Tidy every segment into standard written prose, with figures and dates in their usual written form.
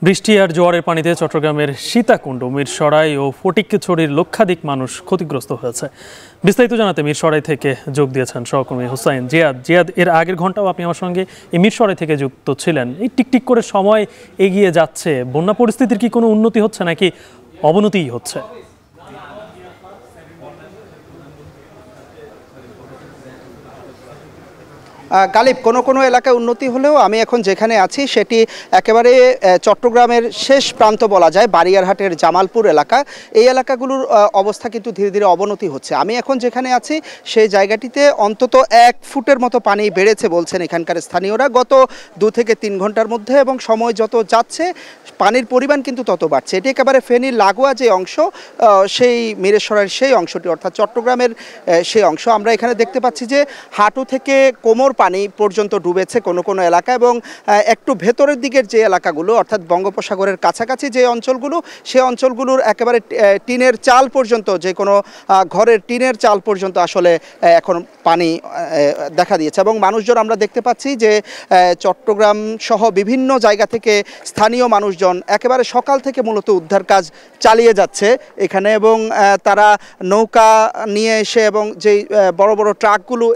বৃষ্টি আর জোয়ারের পানিতে চট্টগ্রামের সীতাকুণ্ড, মিরসরাই ও ফটিকছড়ির লক্ষাধিক মানুষ ক্ষতিগ্রস্ত হয়েছে। বিস্তারিত জানাতে মিরসরাই থেকে যোগ দিয়েছেন সহকর্মী হুসাইন জিয়াদ। এর আগের ঘন্টাও আপনি আমার সঙ্গে এই মিরসরাই থেকে যুক্ত ছিলেন। এই টিকটিক করে সময় এগিয়ে যাচ্ছে, বন্যা পরিস্থিতির কি কোনো উন্নতি হচ্ছে নাকি অবনতিই হচ্ছে? গালিব কোনো এলাকায় উন্নতি হলেও আমি এখন যেখানে আছি সেটি একেবারে চট্টগ্রামের শেষ প্রান্ত বলা যায়, বারিয়ারহাটের জামালপুর এলাকা। এই এলাকাগুলোর অবস্থা কিন্তু ধীরে ধীরে অবনতি হচ্ছে। আমি এখন যেখানে আছি সেই জায়গাটিতে অন্তত 1 ফুটের মতো পানি বেড়েছে বলছেন এখানকার স্থানীয়রা গত 2 থেকে 3 ঘন্টার মধ্যে, এবং সময় যত যাচ্ছে পানির পরিমাণ কিন্তু তত বাড়ছে। এটি একেবারে ফেনীর লাগোয়া যে অংশ, সেই মিরেশ্বরের সেই অংশটি, অর্থাৎ চট্টগ্রামের সেই অংশ। আমরা এখানে দেখতে পাচ্ছি যে হাঁটু থেকে কোমর পানি পর্যন্ত ডুবেছে কোনো এলাকা, এবং একটু ভেতরের দিকের যে এলাকাগুলো অর্থাৎ বঙ্গোপসাগরের কাছাকাছি যে অঞ্চলগুলো, সেই অঞ্চলগুলোর একেবারে টিনের চাল পর্যন্ত, যে কোনো ঘরের টিনের চাল পর্যন্ত আসলে এখন পানি দেখা দিয়েছে। এবং মানুষজন আমরা দেখতে পাচ্ছি যে চট্টগ্রাম সহ বিভিন্ন জায়গা থেকে স্থানীয় মানুষজন একেবারে সকাল থেকে মূলত উদ্ধার কাজ চালিয়ে যাচ্ছে এখানে, এবং তারা নৌকা নিয়ে এসে এবং যেই বড় বড় ট্রাকগুলো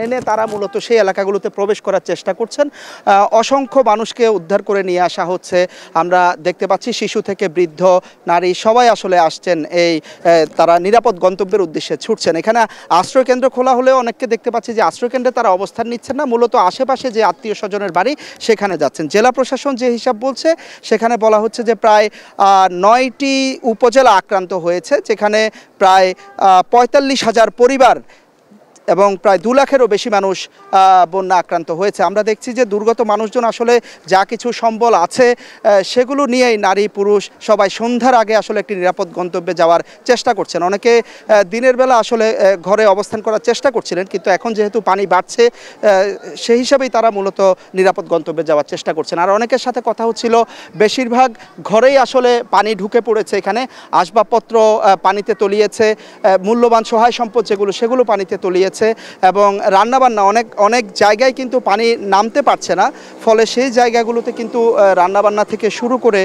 এনে তারা মূলত সেই এলাকাগুলোতে প্রবেশ করার চেষ্টা করছেন। অসংখ্য মানুষকে উদ্ধার করে নিয়ে আসা হচ্ছে। আমরা দেখতে পাচ্ছি শিশু থেকে বৃদ্ধ, নারী সবাই আসলে আসছেন, এই তারা নিরাপদ গন্তব্যের উদ্দেশ্যে ছুটছেন। এখানে আশ্রয়কেন্দ্র খোলা হলেও অনেককে দেখতে পাচ্ছি যে আশ্রয়কেন্দ্রে তারা অবস্থান নিচ্ছেন না, মূলত আশেপাশে যে আত্মীয় স্বজনের বাড়ি সেখানে যাচ্ছেন। জেলা প্রশাসন যে হিসাব বলছে সেখানে বলা হচ্ছে যে প্রায় 9টি উপজেলা আক্রান্ত হয়েছে, যেখানে প্রায় 45,000 পরিবার এবং প্রায় 2 লাখেরও বেশি মানুষ বন্যা আক্রান্ত হয়েছে। আমরা দেখছি যে দুর্গত মানুষজন আসলে যা কিছু সম্বল আছে সেগুলো নিয়েই নারী পুরুষ সবাই সন্ধ্যার আগে আসলে একটি নিরাপদ গন্তব্যে যাওয়ার চেষ্টা করছেন। অনেকে দিনের বেলা আসলে ঘরে অবস্থান করার চেষ্টা করছিলেন, কিন্তু এখন যেহেতু পানি বাড়ছে সেই হিসাবেই তারা মূলত নিরাপদ গন্তব্যে যাওয়ার চেষ্টা করছেন। আর অনেকের সাথে কথা হচ্ছিল, বেশিরভাগ ঘরেই আসলে পানি ঢুকে পড়েছে, এখানে আসবাবপত্র পানিতে তলিয়েছে, মূল্যবান সহায় সম্পদ যেগুলো সেগুলো পানিতে তলিয়েছে, এবং রান্নাবান্না অনেক জায়গায় কিন্তু পানি নামতে পারছে না, ফলে সেই জায়গাগুলোতে কিন্তু রান্নাবান্না থেকে শুরু করে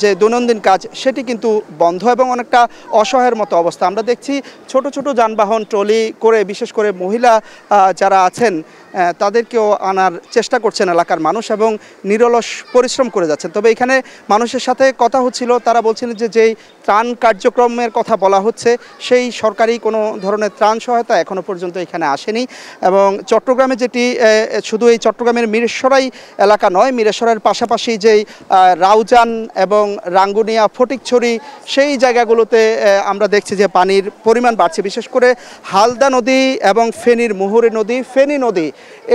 যে দৈনন্দিন কাজ সেটি কিন্তু বন্ধ, এবং অনেকটা অসহায়ের মতো অবস্থা। আমরা দেখছি ছোট ছোট যানবাহন ট্রলি করে বিশেষ করে মহিলা যারা আছেন তাদেরকেও আনার চেষ্টা করছেন এলাকার মানুষ, এবং নিরলস পরিশ্রম করে যাচ্ছেন। তবে এখানে মানুষের সাথে কথা হচ্ছিল, তারা বলছিলেন যে যেই ত্রাণ কার্যক্রমের কথা বলা হচ্ছে সেই সরকারি কোনো ধরনের ত্রাণ সহায়তা এখনও পর্যন্ত এখানে আসেনি। এবং চট্টগ্রামে যেটি শুধু এই চট্টগ্রামের মিরসরাই এলাকা নয়, মিরসরাইয়ের পাশাপাশি যেই রাউজান এবং রাঙ্গুনিয়া ফটিকছড়ি সেই জায়গাগুলোতে আমরা দেখছি যে পানির পরিমাণ বাড়ছে। বিশেষ করে হালদা নদী এবং ফেনীর মুহুরী নদী, ফেনী নদী,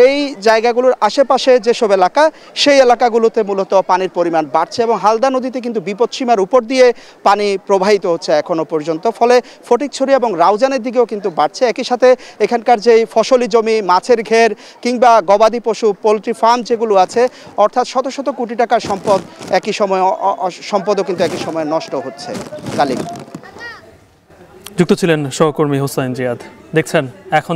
এই জায়গাগুলোর আশেপাশে যেসব এলাকা সেই এলাকাগুলোতে মূলত পানির পরিমাণ বাড়ছে, এবং হালদা নদীতে কিন্তু বিপদসীমার উপর দিয়ে পানি প্রবাহিত হচ্ছে এখনও পর্যন্ত। ফলে ফটিকছড়ি এবং রাউজানের দিকেও কিন্তু বাড়ছে। একই সাথে এখানকার যেই ফসলি জমি, মাছের ঘের কিংবা গবাদি পশু, পোলট্রি ফার্ম যেগুলো আছে, অর্থাৎ শত শত কোটি টাকার সম্পদও কিন্তু একই সময় নষ্ট হচ্ছে। গালিব। যুক্ত ছিলেন সহকর্মী হুসাইন জিয়াদ। দেখছেন এখন